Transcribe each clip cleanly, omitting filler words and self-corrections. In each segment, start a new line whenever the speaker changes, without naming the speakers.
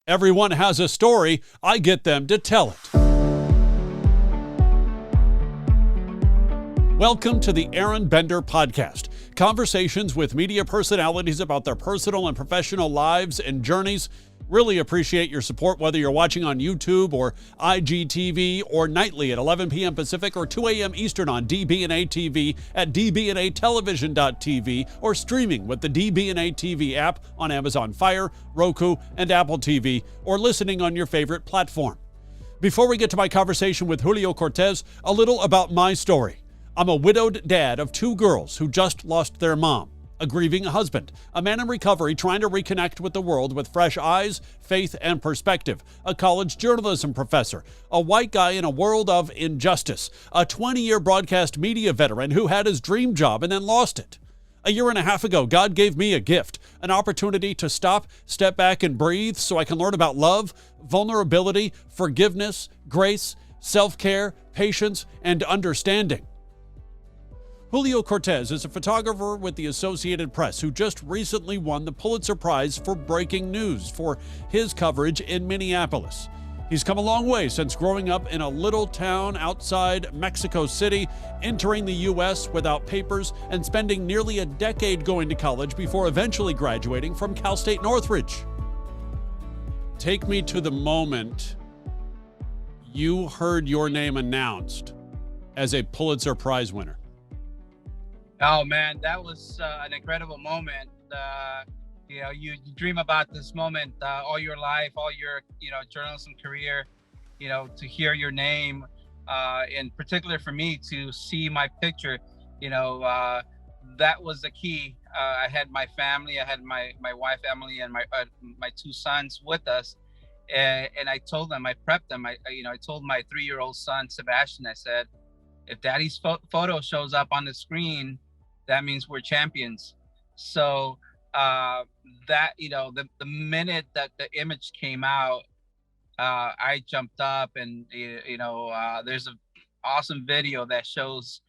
Everyone has a story. I get them to tell it. Welcome to the Aron Bender podcast. Conversations with media personalities about their personal and professional lives and journeys. Really appreciate your support, whether you're watching on YouTube or IGTV or nightly at 11 p.m. Pacific or 2 a.m. Eastern on DB&A TV at dbnatelevision.tv or streaming with the DB&A TV app on Amazon Fire, Roku, and Apple TV, or listening on your favorite platform. Before we get to my conversation with Julio Cortez, a little about my story. I'm a widowed dad of two girls who just lost their mom. A grieving husband, a man in recovery trying to reconnect with the world with fresh eyes, faith, and perspective, a college journalism professor, a white guy in a world of injustice, a 20-year broadcast media veteran who had his dream job and then lost it. A year and a half ago, God gave me a gift, an opportunity to stop, step back, and breathe so I can learn about love, vulnerability, forgiveness, grace, self-care, patience, and understanding. Julio Cortez is a photographer with the Associated Press who just recently won the Pulitzer Prize for breaking news for his coverage in Minneapolis. He's come a long way since growing up in a little town outside Mexico City, entering the U.S. without papers, and spending nearly a decade going to college before eventually graduating from Cal State Northridge. Take me to the moment you heard your name announced as a Pulitzer Prize winner.
Oh man, that was an incredible moment. You dream about this moment all your life, all your journalism career. To hear your name, in particular for me to see my picture, that was the key. I had my family, I had my wife Emily and my two sons with us, and I told them, I prepped them. I told my 3-year-old son Sebastian, I said, if Daddy's photo shows up on the screen, that means we're champions. So the minute that the image came out, I jumped up, and there's an awesome video that shows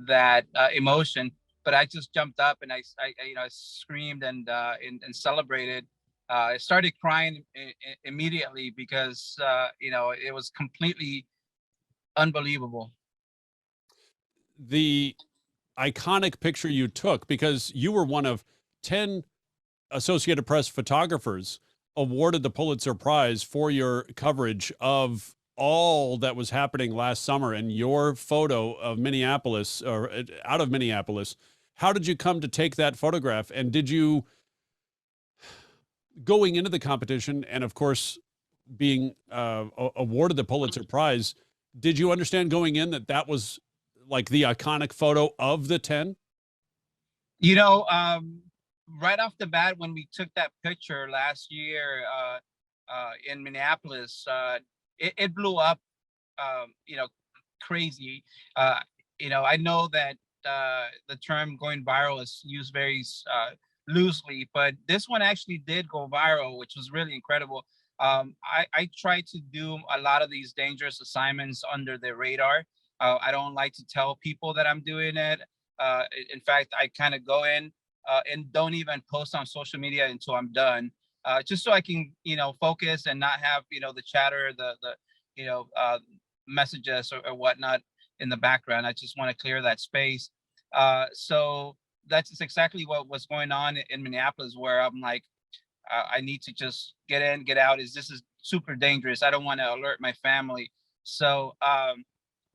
that emotion. But I just jumped up and I screamed and celebrated. I started crying immediately because it was completely unbelievable.
The iconic picture you took, because you were one of 10 Associated Press photographers awarded the Pulitzer Prize for your coverage of all that was happening last summer, and your photo of Minneapolis, or out of Minneapolis. How did you come to take that photograph? And did you, going into the competition and of course being awarded the Pulitzer Prize, did you understand going in that was like the iconic photo of the 10?
Right off the bat, when we took that picture last year in Minneapolis, it blew up, crazy. I know that the term going viral is used very loosely, but this one actually did go viral, which was really incredible. I try to do a lot of these dangerous assignments under the radar. I don't like to tell people that I'm doing it. In fact, I kind of go in and don't even post on social media until I'm done, just so I can, focus and not have, the chatter, the messages or whatnot in the background. I just want to clear that space. So that's just exactly what was going on in Minneapolis, where I'm like, I need to just get in, get out. This is super dangerous. I don't want to alert my family. So,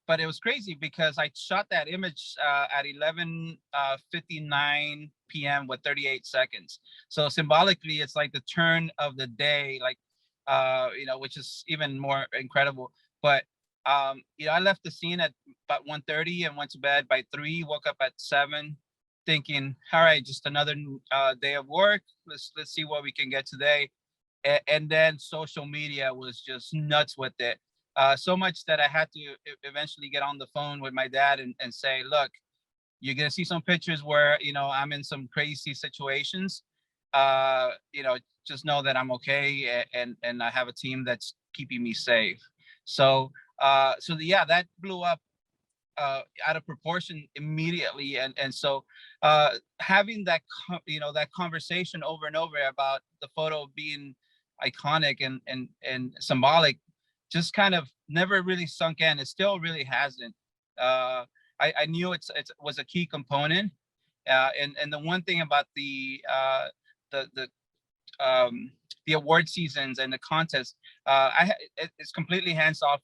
but it was crazy because I shot that image at 11:59 p.m. with 38 seconds. So symbolically, it's like the turn of the day, which is even more incredible. But I left the scene at about 1:30 and went to bed by 3. Woke up at 7, thinking, all right, just another day of work. Let's see what we can get today. And then social media was just nuts with it. So much that I had to eventually get on the phone with my dad and say, look, you're going to see some pictures where, I'm in some crazy situations. Just know that I'm okay. And I have a team that's keeping me safe. So that blew up out of proportion immediately. And so having that conversation over and over about the photo being iconic and symbolic just kind of never really sunk in. It still really hasn't. I knew it was a key component, and the one thing about the the the award seasons and the contest, it's completely hands off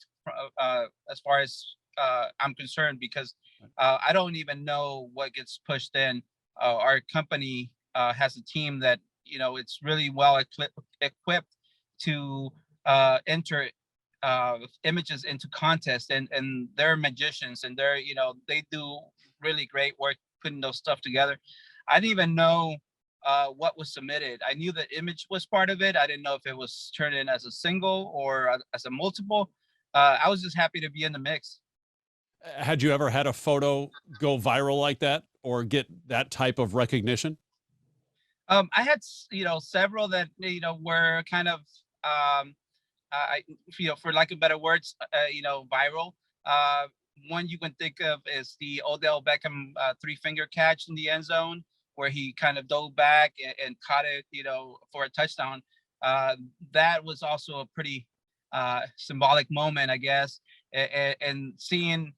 as far as I'm concerned, because I don't even know what gets pushed in. Our company has a team that it's really well equipped to enter images into contests, and they're magicians, and they do really great work putting those stuff together. I didn't even know what was submitted. I knew the image was part of it. I didn't know if it was turned in as a single or as a multiple. I was just happy to be in the mix.
Had you ever had a photo go viral like that or get that type of recognition?
I had several that were kind of I for lack of better words, viral. One you can think of is the Odell Beckham three-finger catch in the end zone, where he kind of dove back and caught it, for a touchdown. That was also a pretty symbolic moment, I guess. And seeing,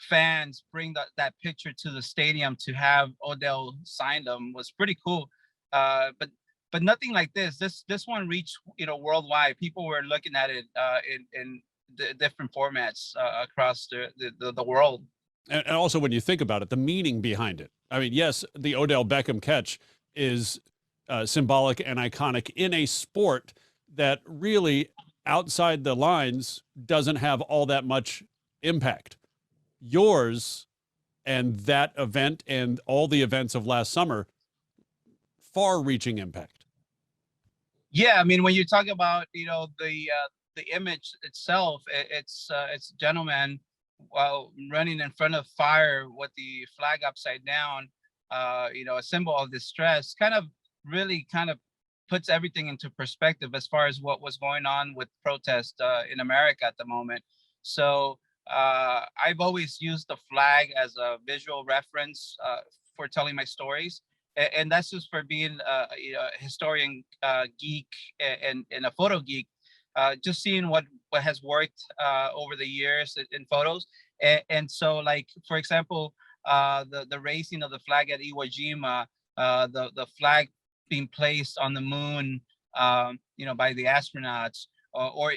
fans bring that picture to the stadium to have Odell sign them was pretty cool. But nothing like this. This one reached, worldwide. People were looking at it in the different formats across the world.
And also, when you think about it, the meaning behind it. I mean, yes, the Odell Beckham catch is symbolic and iconic in a sport that really, outside the lines, doesn't have all that much impact. Yours and that event and all the events of last summer, far-reaching impact.
Yeah, I mean, when you talk about the image itself, it's a gentleman while running in front of fire with the flag upside down, a symbol of distress, kind of puts everything into perspective as far as what was going on with protest in America at the moment. So I've always used the flag as a visual reference for telling my stories. And that's just for being a historian geek and a photo geek. Just seeing what has worked over the years in photos, and so, like, for example, the raising of the flag at Iwo Jima, the flag being placed on the moon, by the astronauts, or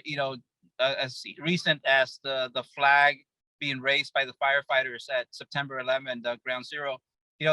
as recent as the flag being raised by the firefighters at September 11th, Ground Zero.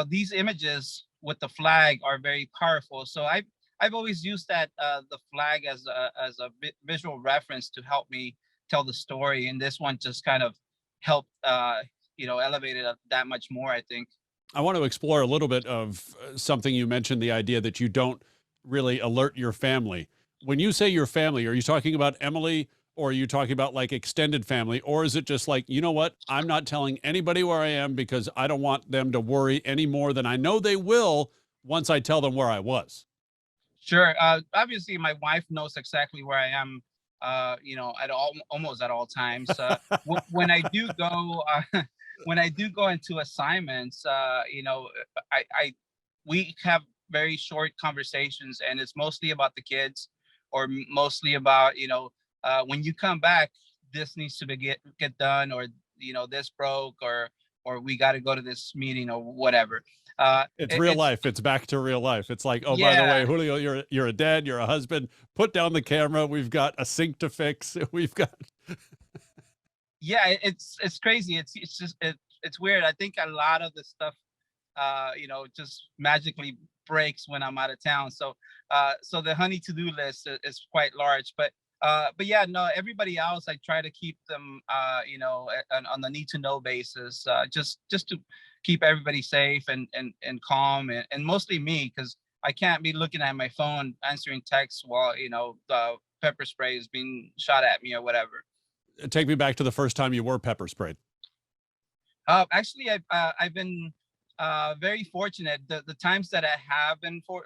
These images with the flag are very powerful. So I've always used that the flag as a visual reference to help me tell the story, and this one just kind of helped elevate it up that much more, I think.
I want to explore a little bit of something you mentioned, the idea that you don't really alert your family. When you say your family, are you talking about Emily, or are you talking about like extended family, or is it just like, you know what, I'm not telling anybody where I am because I don't want them to worry any more than I know they will once I tell them where I was?
Sure. Obviously, my wife knows exactly where I am. Almost at all times. When I do go, when I do go into assignments, we have very short conversations, and it's mostly about the kids, or mostly about when you come back, this needs to get done, or this broke, or we got to go to this meeting, or whatever.
It's real life. It's back to real life. It's like, oh,
yeah.
By the way, Julio, you're a dad, you're a husband. Put down the camera. We've got a sink to fix. We've got.
Yeah, it's crazy. It's just it's weird. I think a lot of the stuff, just magically breaks when I'm out of town. So the honey to-do list is quite large, but yeah, no, everybody else, I try to keep them, on the need to know basis, just to keep everybody safe and calm, and mostly me, because I can't be looking at my phone answering texts while the pepper spray is being shot at me or whatever.
Take me back to the first time you were pepper sprayed.
Actually, I've been very fortunate. The times that I have been for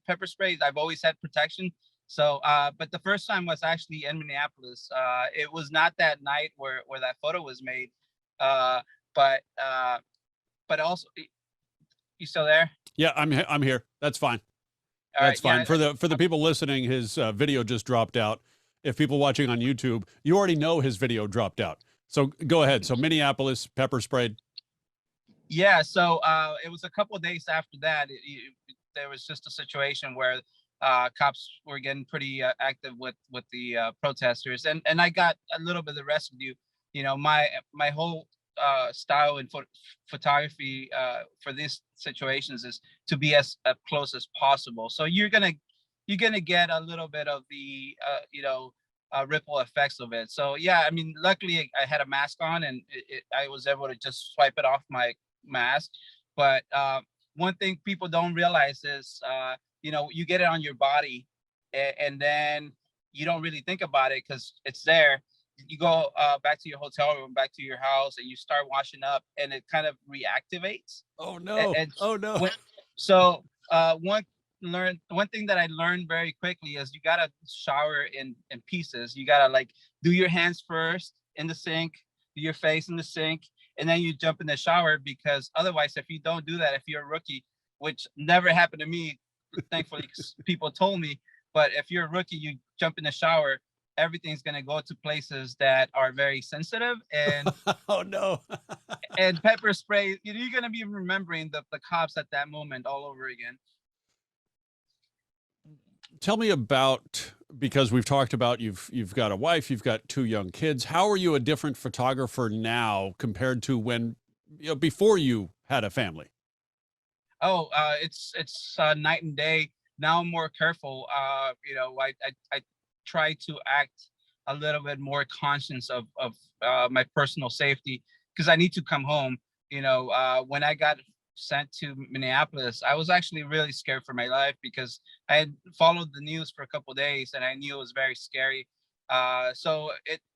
pepper sprays, I've always had protection. So, but the first time was actually in Minneapolis. It was not that night where that photo was made, but also, you still there?
Yeah, I'm here. That's fine.
All right.
That's
Yeah.
fine. For the people listening, his video just dropped out. If people watching on YouTube, you already know his video dropped out. So go ahead. So Minneapolis pepper sprayed.
Yeah. So it was a couple of days after that. There was just a situation where cops were getting pretty active with the protesters, and I got a little bit of the residue. You know, my whole style in photography for these situations is to be as up close as possible. So you're gonna get a little bit of the ripple effects of it. So yeah, I mean, luckily I had a mask on, and I was able to just swipe it off my mask. But one thing people don't realize is you get it on your body, and then you don't really think about it because it's there. You go back to your hotel room, back to your house, and you start washing up, and it kind of reactivates.
Oh no! Oh no!
So one thing that I learned very quickly is you gotta shower in pieces. You gotta like do your hands first in the sink, do your face in the sink, and then you jump in the shower, because otherwise, if you don't do that, if you're a rookie, which never happened to me, thankfully, 'cause people told me, but if you're a rookie, you jump in the shower, everything's gonna go to places that are very sensitive, and
Oh no!
and pepper spray, you're gonna be remembering the cops at that moment all over again.
Tell me about, because we've talked about you've got a wife, you've got two young kids. How are you a different photographer now compared to when before you had a family?
Oh, it's night and day. Now I'm more careful. I try to act a little bit more conscious of my personal safety, because I need to come home. When I got sent to Minneapolis, I was actually really scared for my life, because I had followed the news for a couple of days, and I knew it was very scary. So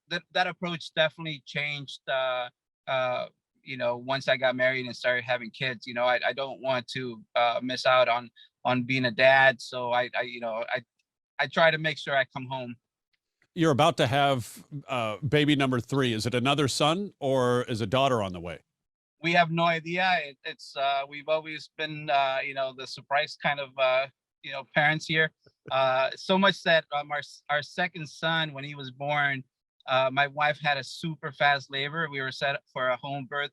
that approach definitely changed. Once I got married and started having kids, I don't want to miss out on being a dad. So I try to make sure I come home.
You're about to have baby number 3. Is it another son or is a daughter on the way?
We have no idea. It's we've always been the surprise kind of parents here. So much that our second son, when he was born, my wife had a super fast labor. We were set up for a home birth,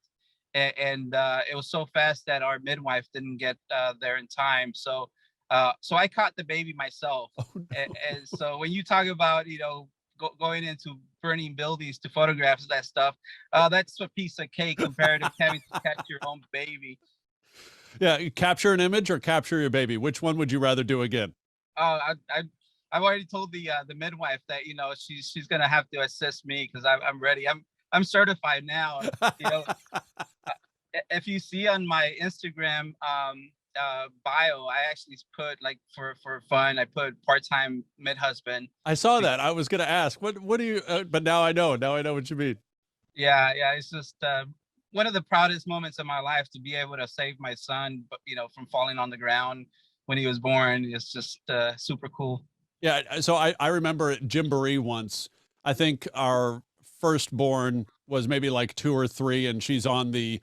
and it was so fast that our midwife didn't get there in time. So I caught the baby myself.
Oh, no.
And so when you talk about going into burning buildings to photograph that stuff, that's a piece of cake compared to having to catch your own baby.
Yeah, capture an image or capture your baby. Which one would you rather do again?
I've already told the midwife that she's gonna have to assist me, because I'm ready. I'm certified now. You know, if you see on my Instagram bio, I actually put, like, for fun, I put part-time mid-husband.
I saw that. I was going to ask, what do you, but now I know what you mean.
Yeah, it's just one of the proudest moments of my life to be able to save my son, but from falling on the ground when he was born. It's just super cool.
Yeah. So I remember at Gymboree once, I think our firstborn was maybe like 2 or 3, and she's on the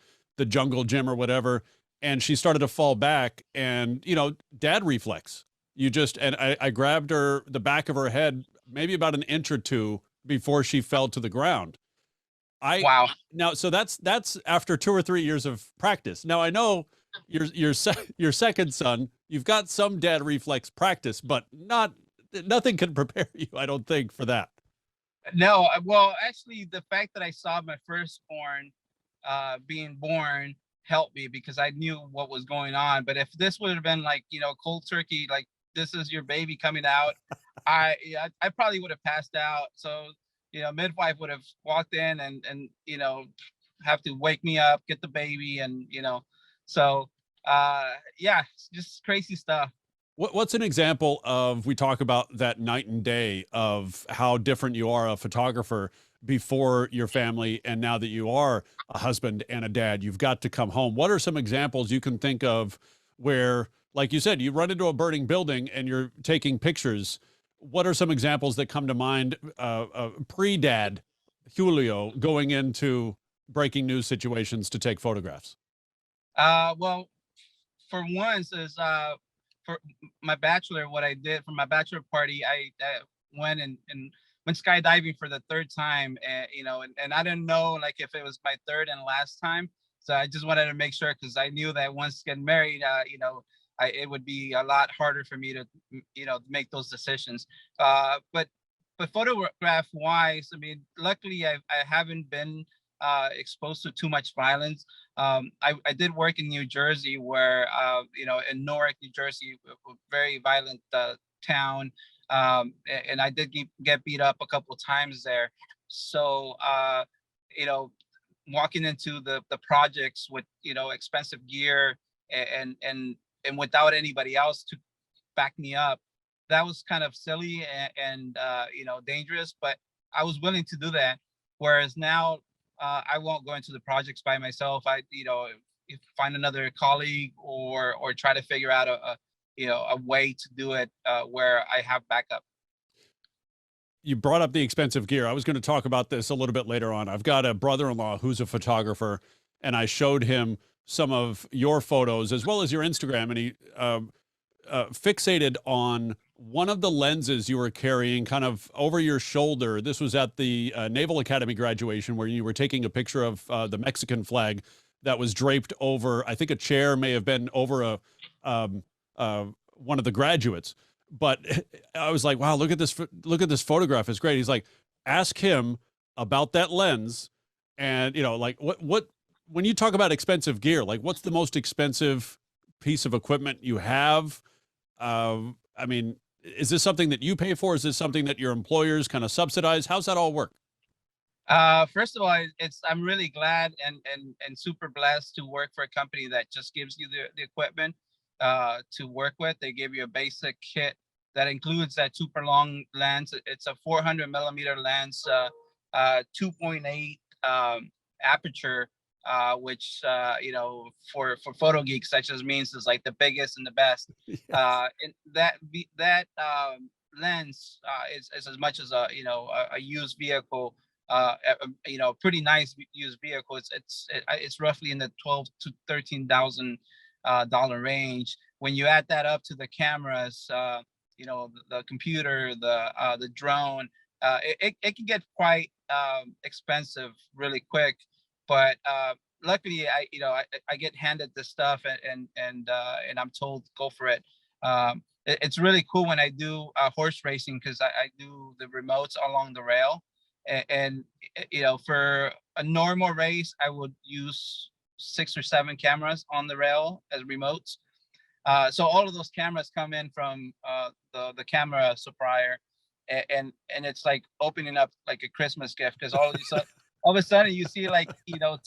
jungle gym or whatever. And she started to fall back, and, dad reflex. And I grabbed her, the back of her head, maybe about an inch or 2 before she fell to the ground.
Wow.
Now, so that's after 2 or 3 years of practice. Now I know your second son, you've got some dad reflex practice, but nothing can prepare you, I don't think, for that.
No, well, actually, the fact that I saw my firstborn being born helped me, because I knew what was going on. But if this would have been like, cold turkey, like, this is your baby coming out, I probably would have passed out. So, midwife would have walked in and have to wake me up, get the baby, and so yeah, just crazy stuff.
What's an example of, we talk about that night and day of how different you are a photographer before your family, and now that you are a husband and a dad, you've got to come home. What are some examples you can think of where, like you said, you run into a burning building and you're taking pictures? What are some examples that come to mind, pre-dad Julio going into breaking news situations to take photographs?
Well, for once is for my bachelor, what I did for my bachelor party, I went and went skydiving for the third time, and and I didn't know like if it was my third and last time. So I just wanted to make sure, because I knew that once getting married, it would be a lot harder for me to make those decisions. But photograph wise, I mean, luckily I haven't been exposed to too much violence. I did work in New Jersey, where in Newark, New Jersey, a very violent town, and I did get beat up a couple of times there. So you know, walking into the projects with expensive gear, and without anybody else to back me up, that was kind of silly and dangerous, but I was willing to do that. Whereas now, I won't go into the projects by myself. I find another colleague, or try to figure out a way to do it where I have backup.
You brought up the expensive gear. I was going to talk about this a little bit later on. I've got a brother-in-law who's a photographer, and I showed him some of your photos as well as your Instagram, and he fixated on one of the lenses you were carrying kind of over your shoulder. This was at the Naval Academy graduation, where you were taking a picture of the Mexican flag that was draped over, I think a chair may have been over one of the graduates. But I was like, wow, look at this photograph. It's great. He's like, ask him about that lens. And, like what, when you talk about expensive gear, like what's the most expensive piece of equipment you have? I mean, is this something that you pay for? Is this something that your employers kind of subsidize? How's that all work?
First of all, I'm really glad and super blessed to work for a company that just gives you the equipment to work with. They give you a basic kit that includes that super long lens. It's a 400 millimeter lens, 2.8 aperture, which for photo geeks, that just means is like the biggest and the best.
Yes.
And that lens is as much as a used vehicle, pretty nice used vehicle. It's roughly in the 12 to 13,000 dollar range. When you add that up to the cameras, the computer, the drone, it can get quite expensive really quick. But luckily, I get handed this stuff, and I'm told go for it. It's really cool when I do horse racing, because I do the remotes along the rail, and for a normal race, I would use 6 or 7 cameras on the rail as remotes. So all of those cameras come in from the camera supplier, and it's like opening up like a Christmas gift, because all of a sudden you see like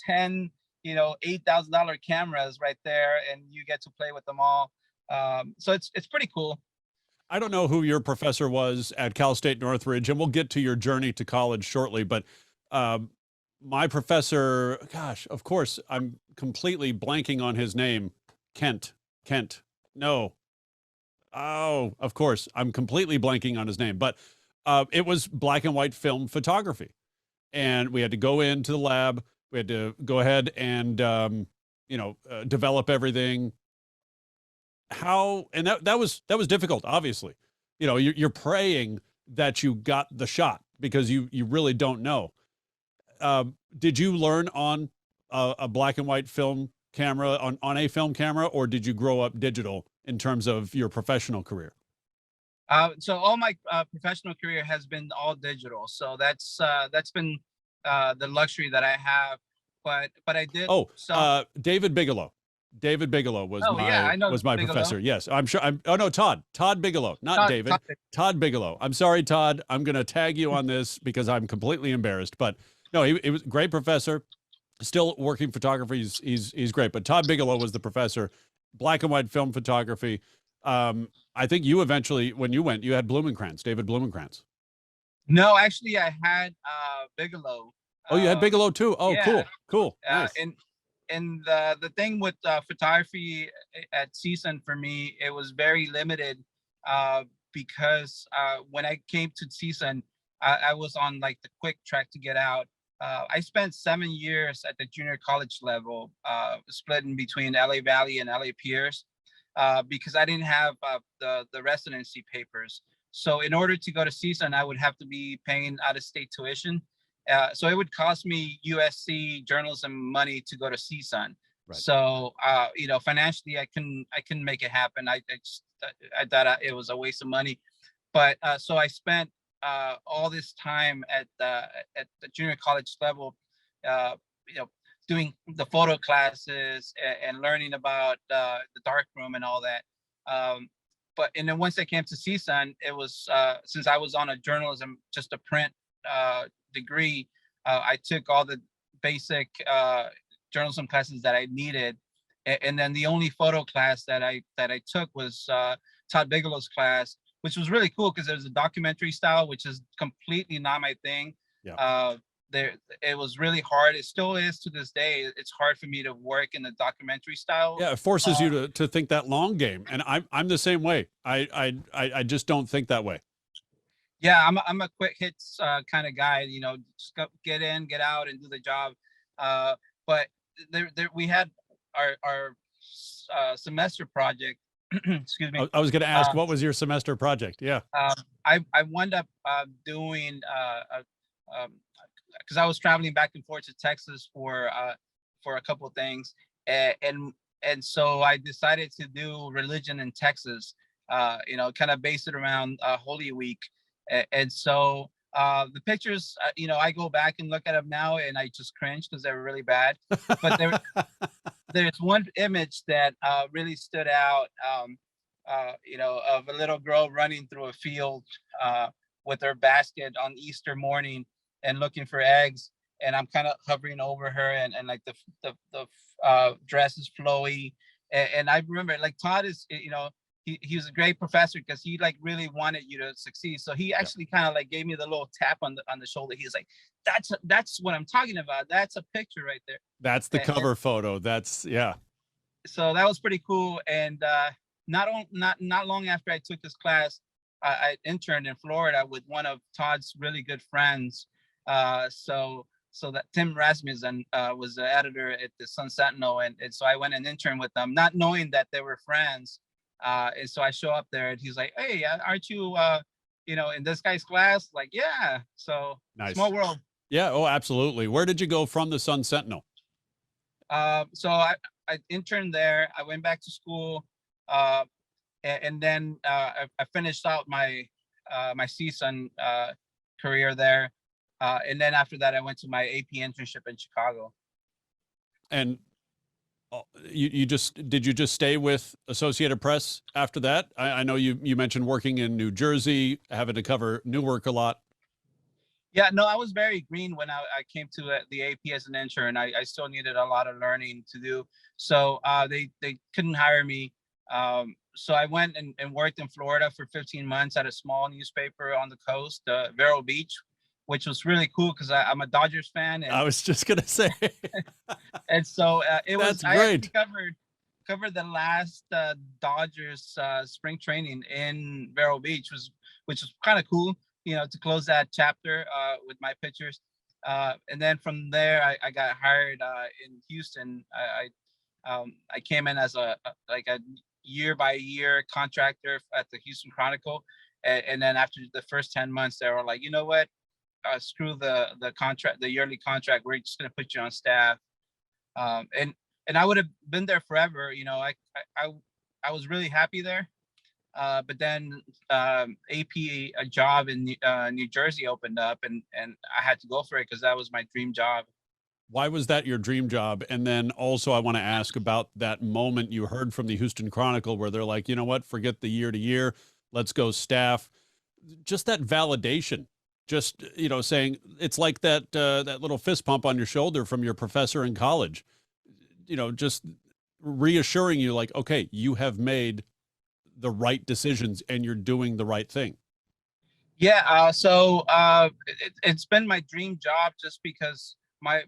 10 $8,000 cameras right there, and you get to play with them all. So it's pretty cool.
I don't know who your professor was at Cal State Northridge, and we'll get to your journey to college shortly, but my professor, gosh, of course, I'm completely blanking on his name. Kent. No. Oh, of course, I'm completely blanking on his name, but it was black and white film photography. And we had to go into the lab. We had to go ahead and, develop everything. And that was difficult, obviously. You're praying that you got the shot, because you really don't know. Did you learn on a black and white film camera, on a film camera, or did you grow up digital in terms of your professional career?
So all my professional career has been all digital. So that's been the luxury that I have. But I did.
Oh, David Bigelow. David Bigelow was my
Bigelow.
professor. Yes, I'm sure. Todd Bigelow, not David. Todd Bigelow. I'm sorry, Todd. I'm going to tag you on this because I'm completely embarrassed. But no, he was a great professor. Still working photography. He's great. But Todd Bigelow was the professor. Black and white film photography. I think you eventually, when you went, you had David Blumenkrantz.
No, actually, I had Bigelow.
Oh, you had Bigelow too. Oh, yeah. Cool. Nice.
And the thing with photography at CSUN, for me, it was very limited because when I came to CSUN, I was on like the quick track to get out. I spent 7 years at the junior college level, split in between LA Valley and LA Pierce. because I didn't have the residency papers. So in order to go to CSUN, I would have to be paying out-of-state tuition. So it would cost me USC journalism money to go to CSUN.
Right.
So financially, I couldn't make it happen. I thought it was a waste of money. But so I spent all this time at the junior college level, doing the photo classes and learning about the darkroom and all that. And then once I came to CSUN, it was since I was on a journalism, just a print degree, I took all the basic journalism classes that I needed, and then the only photo class that I took was Todd Bigelow's class, which was really cool because it was a documentary style, which is completely not my thing.
Yeah.
It was really hard. It still is to this day. It's hard for me to work in the documentary style.
Yeah, it forces you to think that long game, and I'm the same way. I just don't think that way.
Yeah, I'm a quick hits kind of guy. Just get in, get out, and do the job. But we had our semester project. Excuse me.
I was going to ask, what was your semester project? Yeah.
I wound up doing because I was traveling back and forth to Texas for a couple of things, and so I decided to do religion in Texas. Kind of base it around Holy Week, and so the pictures, I go back and look at them now, and I just cringe because they were really bad. But there's one image that really stood out, of a little girl running through a field with her basket on Easter morning and looking for eggs. And I'm kind of hovering over her, and like the dress is flowy. And I remember, like, Todd is, he was a great professor because he like really wanted you to succeed. So he actually kind of like gave me the little tap on the shoulder. He was like, that's what I'm talking about. That's a picture right there.
That's the cover photo. That's, yeah.
So that was pretty cool. And not long after I took this class, I interned in Florida with one of Todd's really good friends. So that Tim Rasmussen was the editor at the Sun Sentinel, and so I went and interned with them, not knowing that they were friends. And so I show up there, and he's like, "Hey, aren't you, in this guy's class?" Like, yeah. So
nice.
Small world.
Yeah. Oh, absolutely. Where did you go from the Sun Sentinel?
So I interned there. I went back to school, and then I finished out my CSUN career there. And then after that, I went to my AP internship in Chicago.
And did you just stay with Associated Press after that? I know you mentioned working in New Jersey, having to cover Newark a lot.
Yeah, no, I was very green when I came to the AP as an intern. I still needed a lot of learning to do. So they couldn't hire me. So I went and worked in Florida for 15 months at a small newspaper on the coast, Vero Beach, which was really cool because I'm a Dodgers fan. And
I was just gonna say.
And so
That's great.
I covered the last Dodgers spring training in Vero Beach, which was kind of cool, to close that chapter with my pictures. And then from there, I got hired in Houston. I came in as a year-by-year contractor at the Houston Chronicle, and then after the first 10 months, they were like, you know what? Screw the contract, the yearly contract. We're just gonna put you on staff. And I would have been there forever. I was really happy there. But then AP, a job in New Jersey opened up, and I had to go for it because that was my dream job.
Why was that your dream job? And then also I want to ask about that moment you heard from the Houston Chronicle where they're like, you know what, forget the year to year, let's go staff. Just that validation, just, saying it's like that little fist pump on your shoulder from your professor in college, just reassuring you like, okay, you have made the right decisions and you're doing the right thing.
Yeah. So it's been my dream job just because my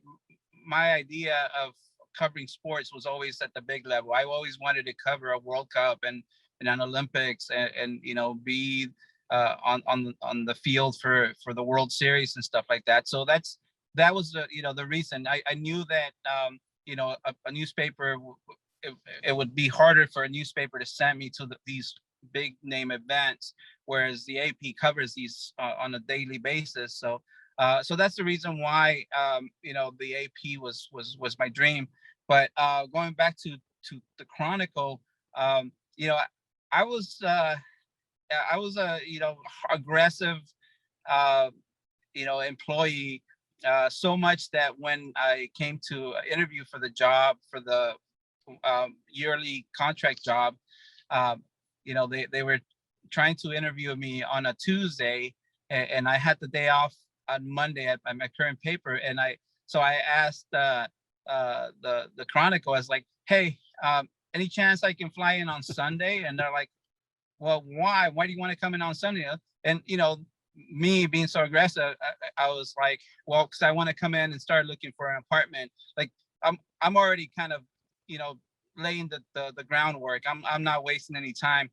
idea of covering sports was always at the big level. I always wanted to cover a World Cup and an Olympics and be on the field for the World Series and stuff like that. So that was the reason. I knew that a newspaper it would be harder for a newspaper to send me to these big name events, whereas the AP covers these on a daily basis. So that's the reason why the AP was my dream. But going back to the Chronicle, um, you know, I was a aggressive uh, employee, so much that when I came to interview for the job, for the yearly contract job, um, they were trying to interview me on a Tuesday, and I had the day off on Monday at my current paper, and I asked the Chronicle. I was like, hey, any chance I can fly in on Sunday? And they're like, well, why? Why do you want to come in on Sunday? And me being so aggressive, I was like, well, because I want to come in and start looking for an apartment. Like I'm already kind of, laying the groundwork. I'm not wasting any time.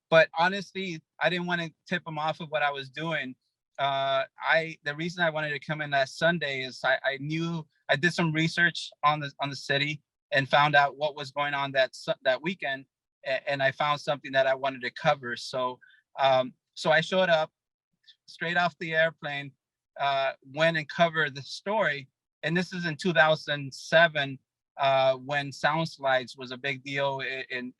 But honestly, I didn't want to tip them off of what I was doing. The reason I wanted to come in that Sunday is I knew I did some research on the city and found out what was going on that weekend, and I found something that I wanted to cover. So I showed up straight off the airplane, went and covered the story. And this is in 2007, when sound slides was a big deal in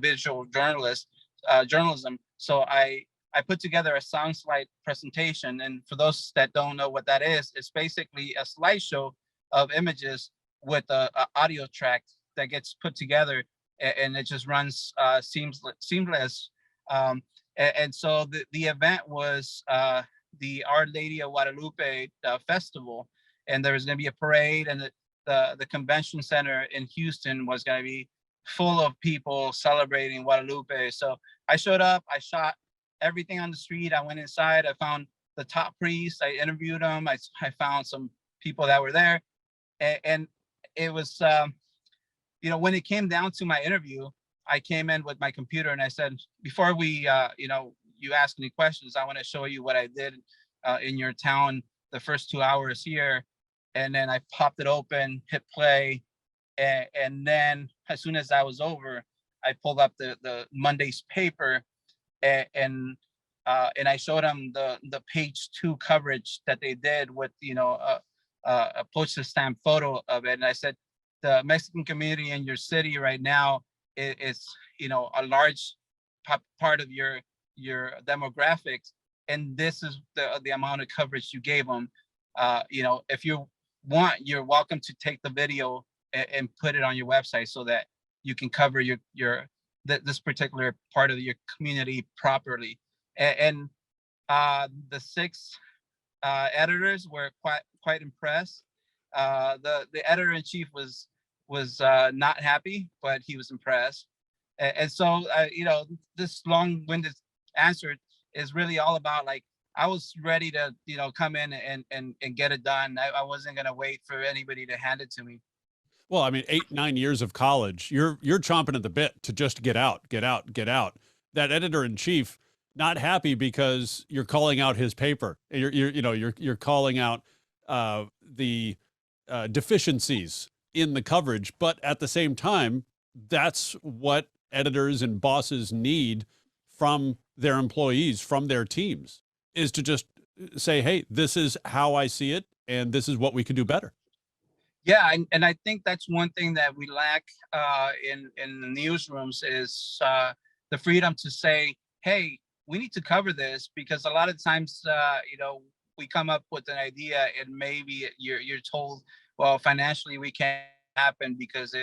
visual journalism. So I put together a sound slide presentation. And for those that don't know what that is, it's basically a slideshow of images with a audio track that gets put together, and it just runs seamless. And so the event was the Our Lady of Guadalupe festival, and there was going to be a parade, and the convention center in Houston was going to be full of people celebrating Guadalupe. So I showed up, I shot everything on the street. I went inside, I found the top priests, I interviewed them, I found some people that were there, and it was when it came down to my interview, I came in with my computer and I said, before we you ask any questions, I want to show you what I did in your town the first 2 hours here. And then I popped it open, hit play, and then as soon as that was over, I pulled up the Monday's paper, and I showed them the page 2 coverage that they did with a postage stamp photo of it. And I said, the Mexican community in your city right now is a large part of your demographics, and this is the amount of coverage you gave them. If you want, you're welcome to take the video and put it on your website so that you can cover this particular part of your community properly. And the 6 editors were quite impressed. The editor-in-chief was not happy, but he was impressed. And so this long-winded answer is really all about, like, I was ready to come in and get it done. I wasn't going to wait for anybody to hand it to me.
Well, I mean, 8-9 years of college, you're chomping at the bit to just get out. That editor-in-chief not happy because you're calling out his paper. You're calling out the deficiencies in the coverage, but at the same time, that's what editors and bosses need from their employees, from their teams, is to just say, hey, this is how I see it, and this is what we can do better.
Yeah, and I think that's one thing that we lack in the newsrooms is the freedom to say, hey, we need to cover this, because a lot of times, we come up with an idea and maybe you're told, well, financially we can't happen because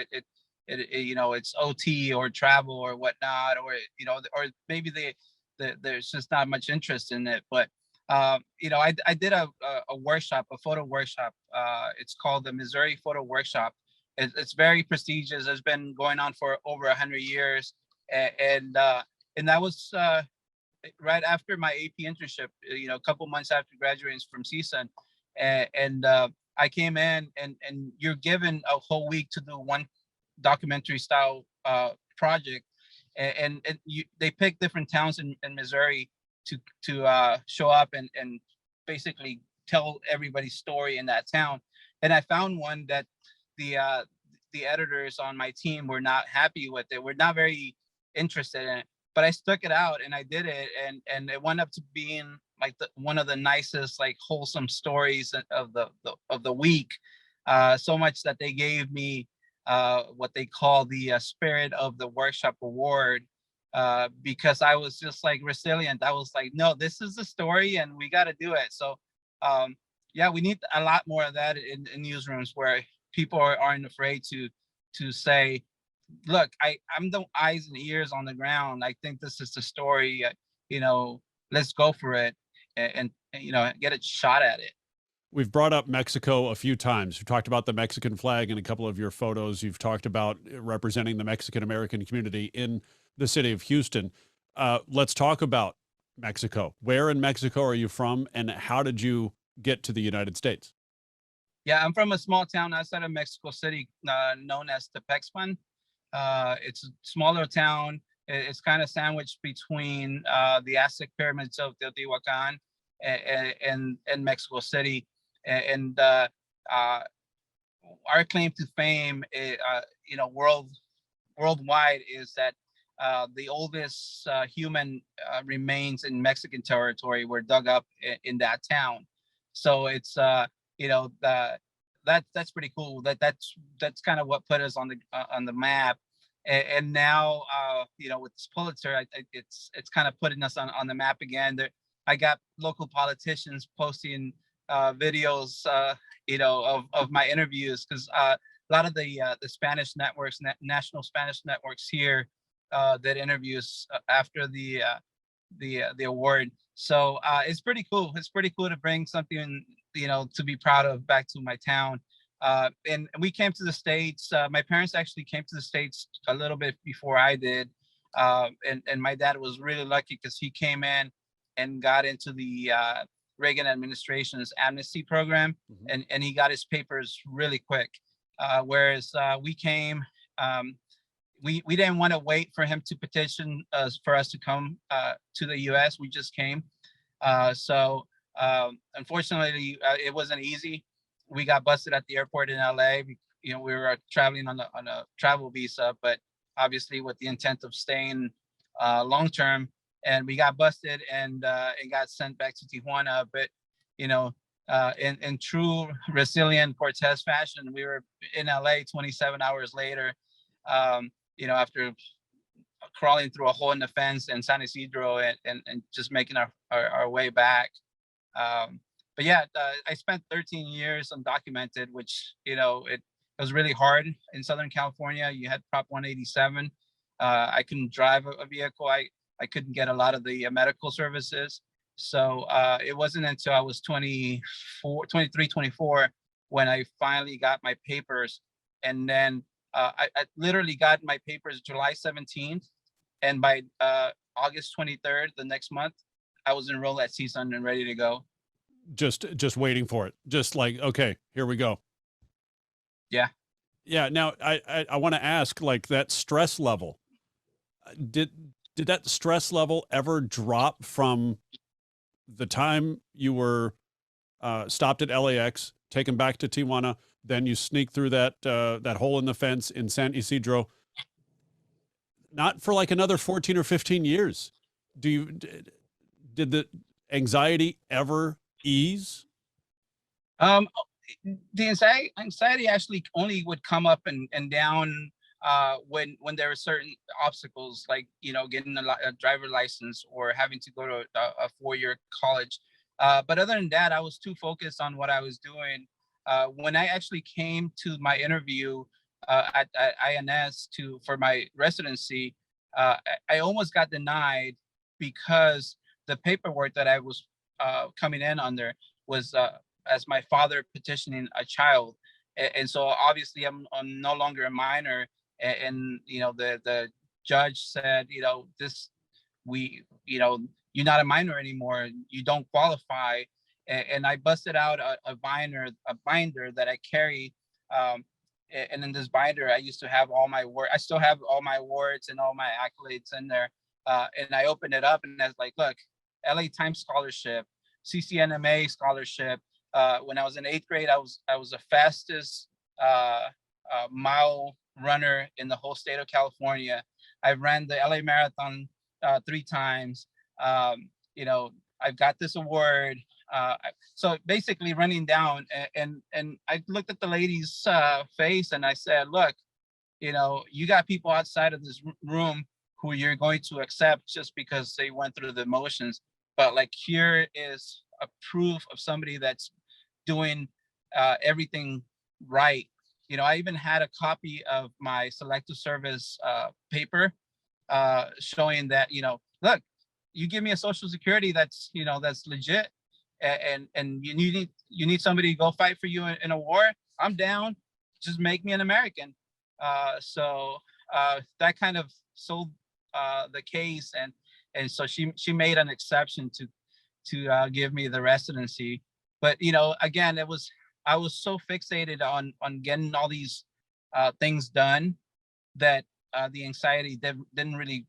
it's OT or travel or whatnot, or maybe there's just not much interest in it. But I did a workshop, a photo workshop. It's called the Missouri Photo Workshop. It's very prestigious. It's been going on for over 100 years, and that was right after my AP internship. A couple months after graduating from CSUN, and I came in, and you're given a whole week to do one documentary style project, and they pick different towns in Missouri to show up and basically tell everybody's story in that town. And I found one that the the editors on my team were not happy with it. We're not very interested in it, but I stuck it out and I did it, and it wound up to being like one of the nicest, like wholesome stories of the week. So much that they gave me what they call the Spirit of the Workshop Award, because I was just like resilient. I was like, no, this is the story and we got to do it. So yeah, we need a lot more of that in newsrooms, where people aren't afraid to say, look, I'm the eyes and ears on the ground. I think this is the story, let's go for it, and get a shot at it.
We've brought up Mexico a few times. We've talked about the Mexican flag in a couple of your photos. You've talked about representing the Mexican American community in the city of Houston. Let's talk about Mexico. Where in Mexico are you from, and how did you get to the United States?
Yeah, I'm from a small town outside of Mexico City, known as Tepexpan. It's a smaller town. It's kind of sandwiched between the Aztec pyramids of Teotihuacan and Mexico City. And our claim to fame, worldwide, is that the oldest human remains in Mexican territory were dug up in that town. So it's that's pretty cool. That's kind of what put us on the map. And now with this Pulitzer, it's kind of putting us on the map again. I got local politicians posting videos, of my interviews, because a lot of the Spanish networks, national Spanish networks here, that interviews after the award. So it's pretty cool. It's pretty cool to bring something, to be proud of back to my town. And we came to the States. My parents actually came to the States a little bit before I did. And my dad was really lucky because he came in and got into the Reagan administration's amnesty program, and he got his papers really quick. Whereas we came, we didn't want to wait for him to petition for us to come to the U.S. We just came. So unfortunately, it wasn't easy. We got busted at the airport in LA. We were traveling on a travel visa, but obviously with the intent of staying long term. And we got busted and got sent back to Tijuana. But in true resilient Cortez fashion, we were in LA 27 hours later. After crawling through a hole in the fence in San Isidro and just making our way back. But yeah, I spent 13 years undocumented, which, it was really hard in Southern California. You had Prop 187. I couldn't drive a vehicle. I couldn't get a lot of the medical services. So it wasn't until I was 23, 24, when I finally got my papers. And then I literally got my papers July 17th. And by August 23rd, the next month, I was enrolled at CSUN and ready to go.
Just waiting for it. Just like, okay, here we go.
Yeah.
Yeah. Now I want to ask, like, that stress level, did that stress level ever drop from the time you were stopped at LAX, taken back to Tijuana, then you sneak through that hole in the fence in San Isidro, not for like another 14 or 15 years? Did the anxiety ever ease?
The anxiety actually only would come up and down when there were certain obstacles, like getting a driver license or having to go to a 4-year college. But other than that, I was too focused on what I was doing. When I actually came to my interview at INS for my residency, I almost got denied because the paperwork that I was coming in under was as my father petitioning a child. And so obviously I'm no longer a minor. And the judge said, you're not a minor anymore. You don't qualify. And I busted out a binder that I carry. And in this binder, I used to have all my work. I still have all my awards and all my accolades in there. And I opened it up and I was like, look, LA Times scholarship, CCNMA scholarship. When I was in 8th grade, I was the fastest mile runner in the whole state of California. I ran the LA Marathon 3 times. You know, I've got this award. So basically running down, and I looked at the lady's face and I said, look, you know, you got people outside of this room who you're going to accept just because they went through the motions. But like, here is a proof of somebody that's doing everything right. You know, I even had a copy of my selective service paper showing that, you know, look, you give me a social security that's, you know, that's legit, and you need somebody to go fight for you in a war. I'm down. Just make me an American. So that kind of sold the case, and so she made an exception to give me the residency. But you know, again, I was so fixated on getting all these things done that the anxiety didn't really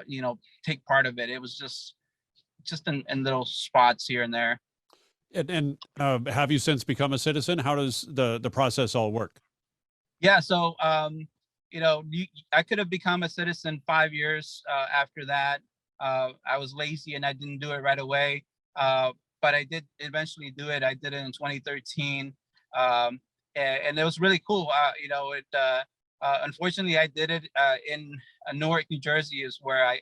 you know, take part of it. It was just in little spots here and there.
And have you since become a citizen? How does the process all work?
Yeah, so you know, I could have become a citizen 5 years after that. I was lazy and I didn't do it right away, but I did eventually do it. I did it in 2013, and it was really cool. You know, unfortunately, I did it in Newark, New Jersey, is where I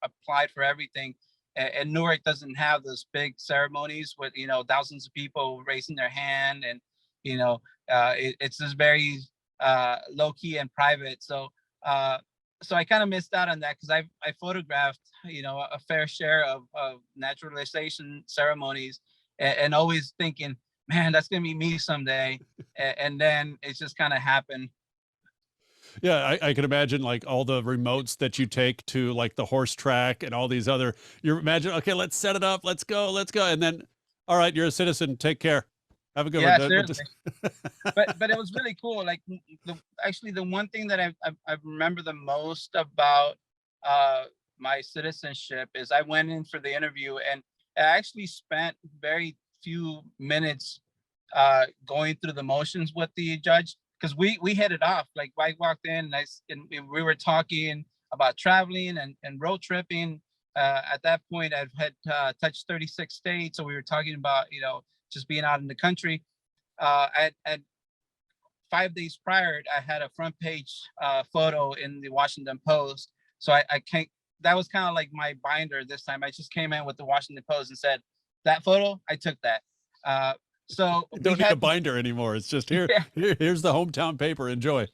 applied for everything. And Newark doesn't have those big ceremonies with, you know, thousands of people raising their hand, and you know, it's just very low key and private. So so I kind of missed out on that because I photographed, you know, a fair share of naturalization ceremonies, and always thinking, man, that's gonna be me someday. And then it just kind of happened.
Yeah, I can imagine like all the remotes that you take to like the horse track and all these other. You imagine, okay, let's set it up, let's go, and then, all right, you're a citizen. Take care. Have a good
Yeah,
one. We'll
seriously.
just-
But it was really cool. Like actually the one thing that I remember the most about uh my citizenship is I went in for the interview, and I actually spent very few minutes going through the motions with the judge, because we hit it off. Like I walked in and and we were talking about traveling and road tripping. At that point I've had touched 36 states, so we were talking about, you know, just being out in the country. At 5 days prior, I had a front page photo in the Washington Post. So I can't. That was kind of like my binder this time. I just came in with the Washington Post and said, "That photo, I took that." Uh, so
You
we
don't need a
had,
binder anymore. It's just here,
yeah,
here's the hometown paper. Enjoy.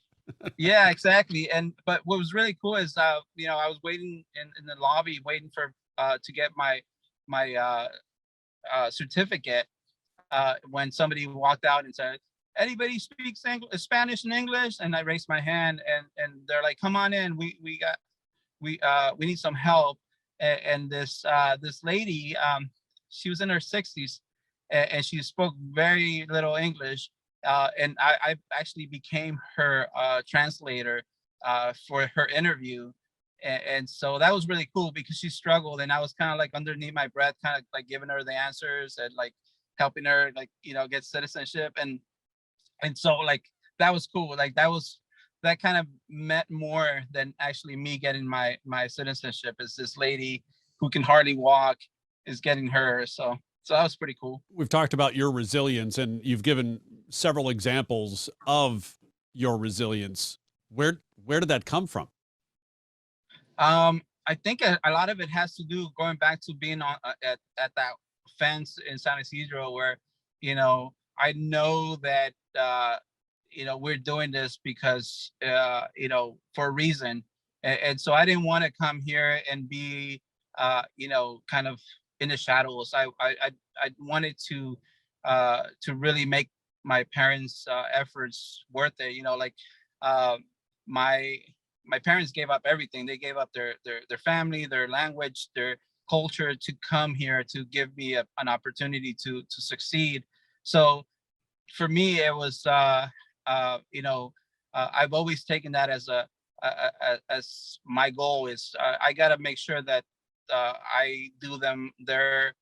yeah, exactly. And but what was really cool is, you know, I was waiting in the lobby, waiting for to get my certificate, when somebody walked out and said, "Anybody speaks Spanish and English?" And I raised my hand, and they're like, "Come on in. We need some help." And this lady, she was in her 60s, and she spoke very little English, and I actually became her translator for her interview. And so that was really cool because she struggled, and I was kind of like underneath my breath, kind of like giving her the answers and like helping her, like, you know, get citizenship. And so like that was cool. Like that kind of meant more than actually me getting my citizenship, is this lady who can hardly walk is getting her. So that was pretty cool.
We've talked about your resilience, and you've given several examples of your resilience. Where did that come from?
I think a lot of it has to do going back to being on at that fence in San Isidro, where, you know, I know that you know, we're doing this because you know, for a reason. And so I didn't want to come here and be you know, kind of in the shadows. I wanted to really make my parents' efforts worth it. You know, like my my parents gave up everything. They gave up their family, their language, their culture to come here to give me an opportunity to succeed. So for me, it was you know, I've always taken that as as my goal is, I got to make sure that I do their